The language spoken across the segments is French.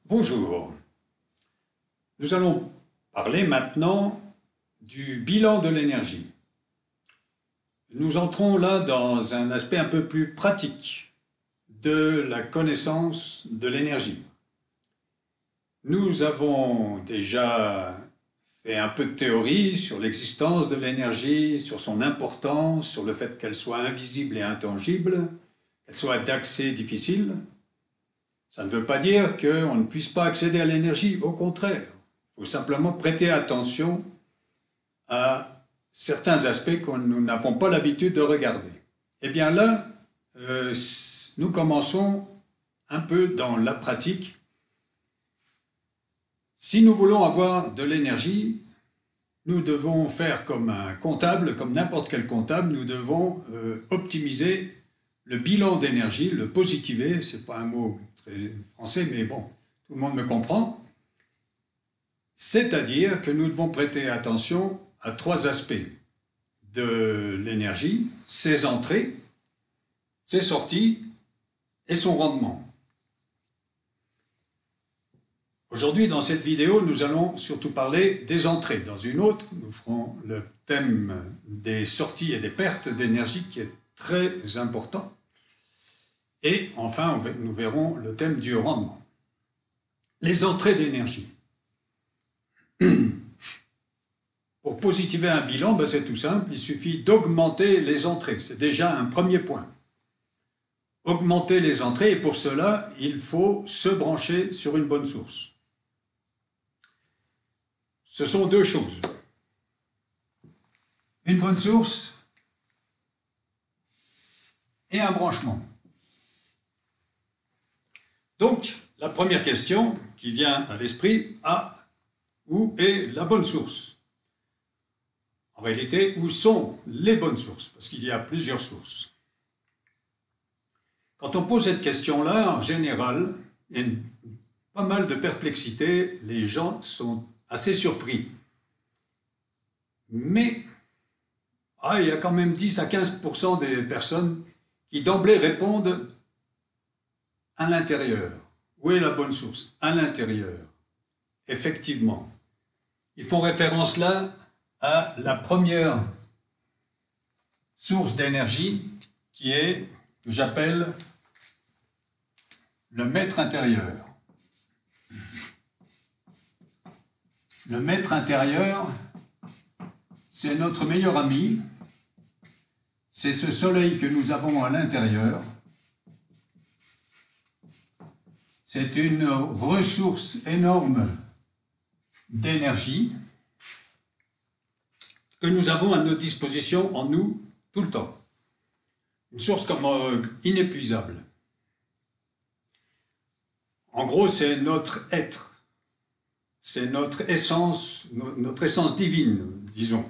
Bonjour. Nous allons parler maintenant du bilan de l'énergie. Nous entrons là dans un aspect un peu plus pratique de la connaissance de l'énergie. Nous avons déjà fait un peu de théorie sur l'existence de l'énergie, sur son importance, sur le fait qu'elle soit invisible et intangible, qu'elle soit d'accès difficile. Ça ne veut pas dire qu'on ne puisse pas accéder à l'énergie, au contraire. Il faut simplement prêter attention à certains aspects que nous n'avons pas l'habitude de regarder. Eh bien là, nous commençons un peu dans la pratique. Si nous voulons avoir de l'énergie, nous devons faire comme un comptable, comme n'importe quel comptable, nous devons optimiser le bilan d'énergie, le positiver, ce n'est pas un mot très français, mais bon, tout le monde me comprend. C'est-à-dire que nous devons prêter attention à trois aspects de l'énergie: ses entrées, ses sorties et son rendement. Aujourd'hui, dans cette vidéo, nous allons surtout parler des entrées. Dans une autre, nous ferons le thème des sorties et des pertes d'énergie qui est très important. Et enfin, nous verrons le thème du rendement. Les entrées d'énergie. Pour positiver un bilan, ben c'est tout simple, il suffit d'augmenter les entrées. C'est déjà un premier point. Augmenter les entrées, et pour cela, il faut se brancher sur une bonne source. Ce sont deux choses. Une bonne source et un branchement. Donc, la première question qui vient à l'esprit, où est la bonne source? En réalité, où sont les bonnes sources? Parce qu'il y a plusieurs sources. Quand on pose cette question-là, en général, il y a pas mal de perplexité, les gens sont assez surpris. Mais il y a quand même 10 à 15% des personnes qui d'emblée répondent à l'intérieur. Où est la bonne source? À l'intérieur. Effectivement. Ils font référence là à la première source d'énergie qui est, que j'appelle le maître intérieur. Le maître intérieur, c'est notre meilleur ami, c'est ce soleil que nous avons à l'intérieur. C'est une ressource énorme d'énergie que nous avons à notre disposition en nous tout le temps. Une source comme inépuisable. En gros, c'est notre être. C'est notre essence divine, disons.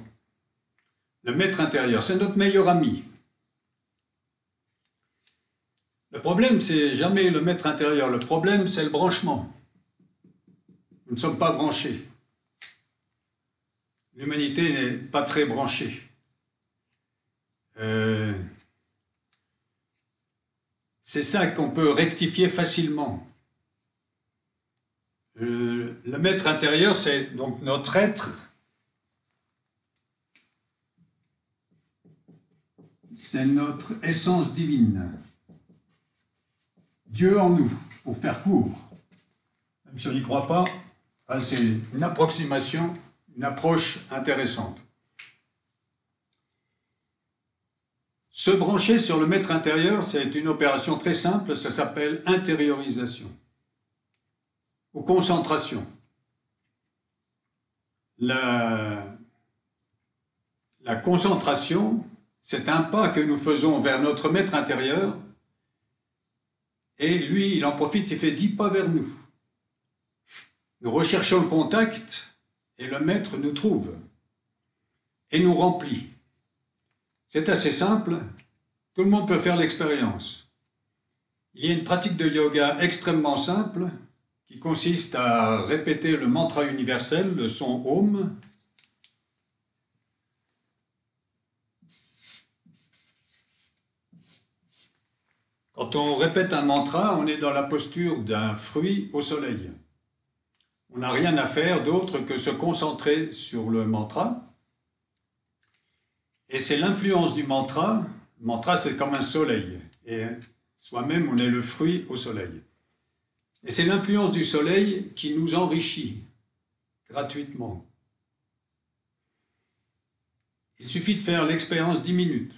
Le maître intérieur, c'est notre meilleur ami. Le problème, c'est jamais le maître intérieur. Le problème, c'est le branchement. Nous ne sommes pas branchés. L'humanité n'est pas très branchée. C'est ça qu'on peut rectifier facilement. Le maître intérieur, c'est donc notre être. C'est notre essence divine. Dieu en nous, pour faire court. Même si on n'y croit pas, c'est une approximation, une approche intéressante. Se brancher sur le maître intérieur, c'est une opération très simple, ça s'appelle intériorisation ou concentration. La concentration, c'est un pas que nous faisons vers notre maître intérieur, et lui, il en profite et fait 10 pas vers nous. Nous recherchons le contact, et le maître nous trouve, et nous remplit. C'est assez simple, tout le monde peut faire l'expérience. Il y a une pratique de yoga extrêmement simple, qui consiste à répéter le mantra universel, le son Om. Quand on répète un mantra, on est dans la posture d'un fruit au soleil. On n'a rien à faire d'autre que se concentrer sur le mantra. Et c'est l'influence du mantra. Le mantra, c'est comme un soleil. Et soi-même, on est le fruit au soleil. Et c'est l'influence du soleil qui nous enrichit gratuitement. Il suffit de faire l'expérience 10 minutes.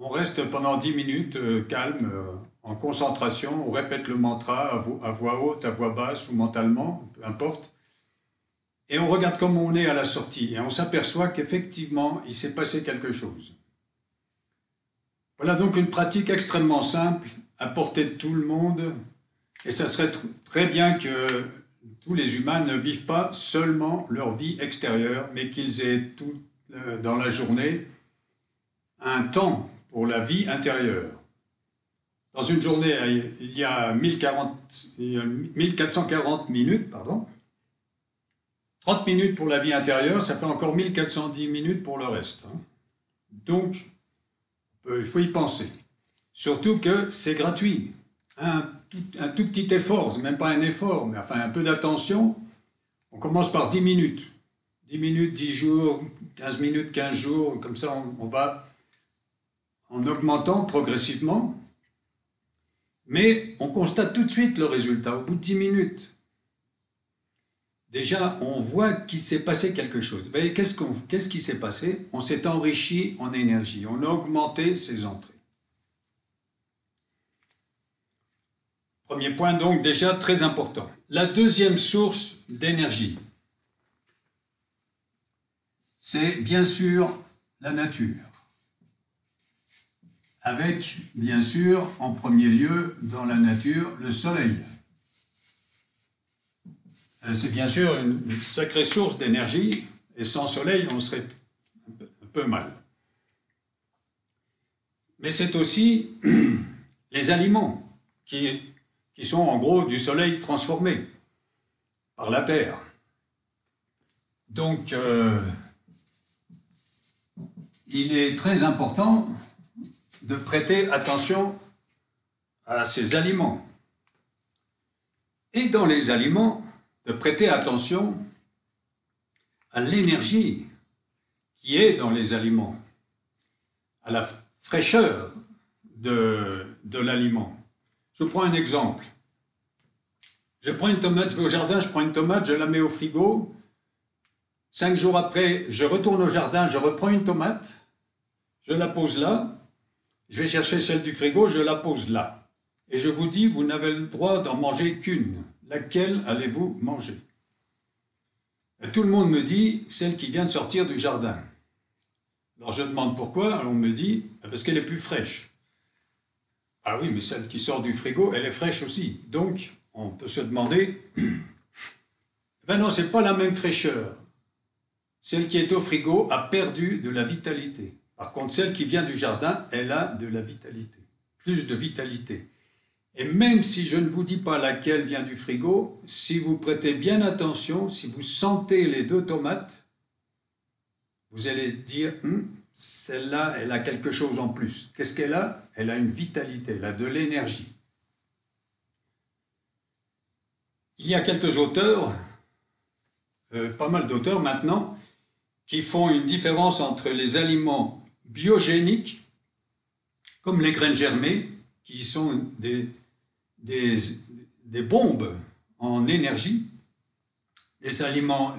On reste pendant 10 minutes calme, en concentration, on répète le mantra à voix haute, à voix basse ou mentalement, peu importe. Et on regarde comment on est à la sortie et on s'aperçoit qu'effectivement, il s'est passé quelque chose. Voilà donc une pratique extrêmement simple, à portée de tout le monde. Et ça serait très bien que tous les humains ne vivent pas seulement leur vie extérieure, mais qu'ils aient tout dans la journée un temps pour la vie intérieure. Dans une journée, il y a 1440 minutes, 30 minutes pour la vie intérieure, ça fait encore 1410 minutes pour le reste. Donc, il faut y penser. Surtout que c'est gratuit. Un tout petit effort, c'est même pas un effort, mais enfin un peu d'attention. On commence par 10 minutes. 10 minutes, 10 jours, 15 minutes, 15 jours, comme ça on va en augmentant progressivement. Mais on constate tout de suite le résultat, au bout de 10 minutes. Déjà, on voit qu'il s'est passé quelque chose. Qu'est-ce qui s'est passé? On s'est enrichi en énergie, on a augmenté ses entrées. Premier point donc déjà très important. La deuxième source d'énergie, c'est bien sûr la nature. Avec, bien sûr, en premier lieu, dans la nature, le soleil. C'est bien sûr une sacrée source d'énergie, et sans soleil, on serait un peu mal. Mais c'est aussi les aliments qui sont en gros du soleil transformé par la terre. Donc, il est très important de prêter attention à ces aliments. Et dans les aliments, de prêter attention à l'énergie qui est dans les aliments, à la fraîcheur de l'aliment. Je prends un exemple. Je prends une tomate, je vais au jardin, je prends une tomate, je la mets au frigo. 5 jours après, je retourne au jardin, je reprends une tomate, je la pose là. Je vais chercher celle du frigo, je la pose là. Et je vous dis, vous n'avez le droit d'en manger qu'une. Laquelle allez-vous manger? Et tout le monde me dit, celle qui vient de sortir du jardin. Alors je demande pourquoi, alors on me dit, parce qu'elle est plus fraîche. Ah oui, mais celle qui sort du frigo, elle est fraîche aussi. Donc, on peut se demander, ben non, c'est pas la même fraîcheur. Celle qui est au frigo a perdu de la vitalité. Par contre, celle qui vient du jardin, elle a de la vitalité, plus de vitalité. Et même si je ne vous dis pas laquelle vient du frigo, si vous prêtez bien attention, si vous sentez les deux tomates, vous allez dire, celle-là, elle a quelque chose en plus. Qu'est-ce qu'elle a? Elle a une vitalité, elle a de l'énergie. Il y a quelques auteurs, pas mal d'auteurs maintenant, qui font une différence entre les aliments biogéniques, comme les graines germées, qui sont des bombes en énergie, les aliments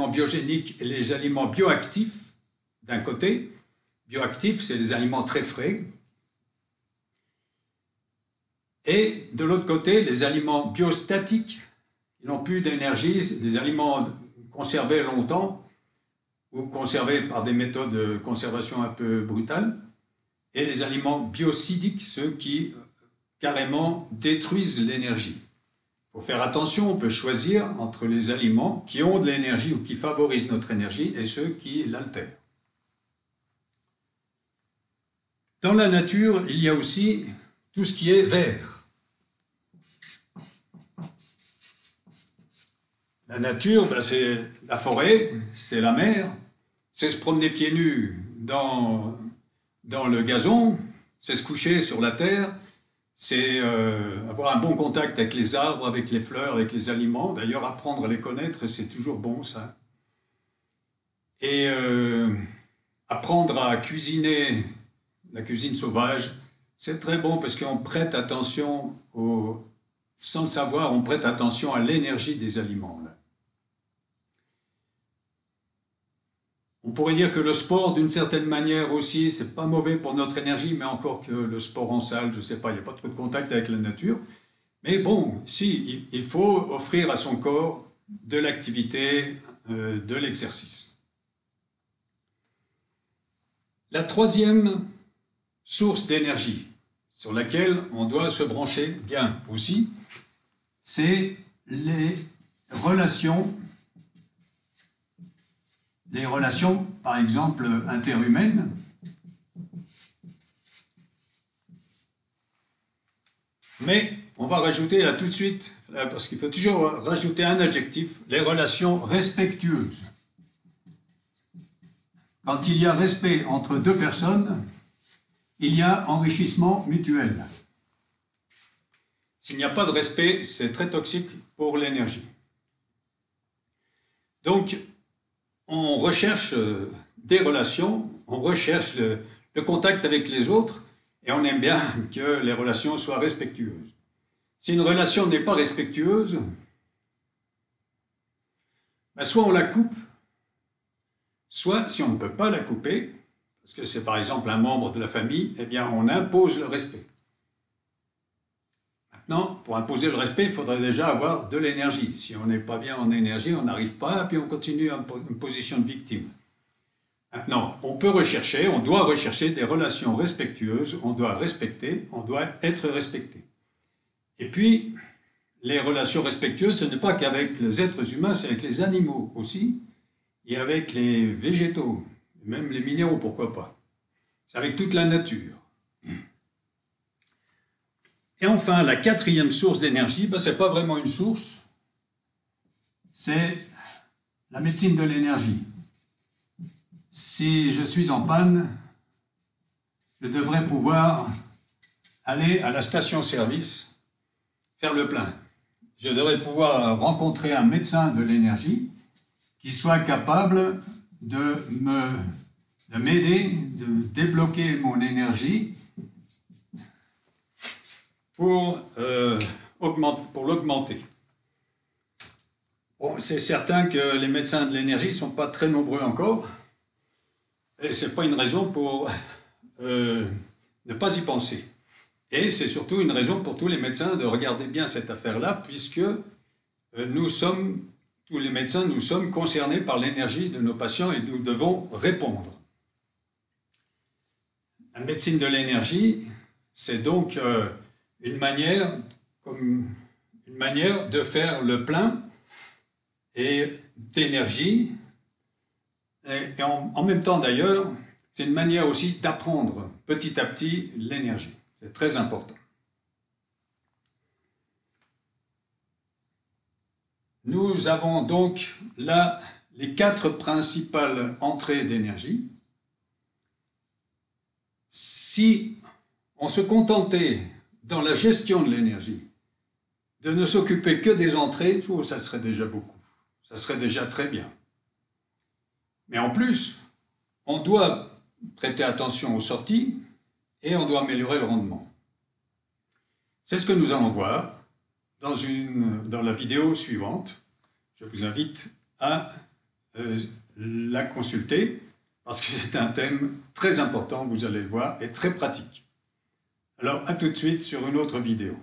biogéniques et les aliments bioactifs, d'un côté. Bioactifs, c'est des aliments très frais. Et de l'autre côté, les aliments biostatiques, qui n'ont plus d'énergie, c'est des aliments conservés longtemps, ou conservés par des méthodes de conservation un peu brutales, et les aliments biocidiques, ceux qui carrément détruisent l'énergie. Il faut faire attention, on peut choisir entre les aliments qui ont de l'énergie ou qui favorisent notre énergie et ceux qui l'altèrent. Dans la nature, il y a aussi tout ce qui est vert. La nature, c'est la forêt, c'est la mer, c'est se promener pieds nus dans le gazon, c'est se coucher sur la terre, c'est avoir un bon contact avec les arbres, avec les fleurs, avec les aliments. D'ailleurs, apprendre à les connaître, c'est toujours bon, ça. Et apprendre à cuisiner, la cuisine sauvage, c'est très bon parce qu'on prête attention, sans le savoir, on prête attention à l'énergie des aliments, là. On pourrait dire que le sport, d'une certaine manière aussi, c'est pas mauvais pour notre énergie, mais encore que le sport en salle, je sais pas, il n'y a pas trop de contact avec la nature. Mais bon, si, il faut offrir à son corps de l'activité, de l'exercice. La troisième source d'énergie sur laquelle on doit se brancher bien aussi, c'est les relations, par exemple, interhumaines. Mais on va rajouter là tout de suite, là, parce qu'il faut toujours rajouter un adjectif, les relations respectueuses. Quand il y a respect entre deux personnes, il y a enrichissement mutuel. S'il n'y a pas de respect, c'est très toxique pour l'énergie. Donc, on recherche des relations, on recherche le contact avec les autres, et on aime bien que les relations soient respectueuses. Si une relation n'est pas respectueuse, ben soit on la coupe, soit si on ne peut pas la couper, parce que c'est par exemple un membre de la famille, eh bien on impose le respect. Maintenant, pour imposer le respect, il faudrait déjà avoir de l'énergie. Si on n'est pas bien en énergie, on n'arrive pas, puis on continue en position de victime. Maintenant, on peut rechercher, on doit rechercher des relations respectueuses, on doit respecter, on doit être respecté. Et puis, les relations respectueuses, ce n'est pas qu'avec les êtres humains, c'est avec les animaux aussi, et avec les végétaux, même les minéraux, pourquoi pas. C'est avec toute la nature. Et enfin, la quatrième source d'énergie, ben, ce n'est pas vraiment une source, c'est la médecine de l'énergie. Si je suis en panne, je devrais pouvoir aller à la station-service, faire le plein. Je devrais pouvoir rencontrer un médecin de l'énergie qui soit capable de m'aider, de débloquer mon énergie pour l'augmenter. Bon, c'est certain que les médecins de l'énergie ne sont pas très nombreux encore, et ce n'est pas une raison pour ne pas y penser. Et c'est surtout une raison pour tous les médecins de regarder bien cette affaire-là, puisque tous les médecins, nous sommes concernés par l'énergie de nos patients et nous devons répondre. La médecine de l'énergie, c'est donc une manière de faire le plein et d'énergie. Et en même temps, d'ailleurs, c'est une manière aussi d'apprendre petit à petit l'énergie. C'est très important. Nous avons donc là les 4 principales entrées d'énergie. Si on se contentait dans la gestion de l'énergie de ne s'occuper que des entrées, ça serait déjà beaucoup. Ça serait déjà très bien. Mais en plus, on doit prêter attention aux sorties et on doit améliorer le rendement. C'est ce que nous allons voir dans la vidéo suivante. Je vous invite à la consulter parce que c'est un thème très important, vous allez le voir, et très pratique. Alors, à tout de suite sur une autre vidéo.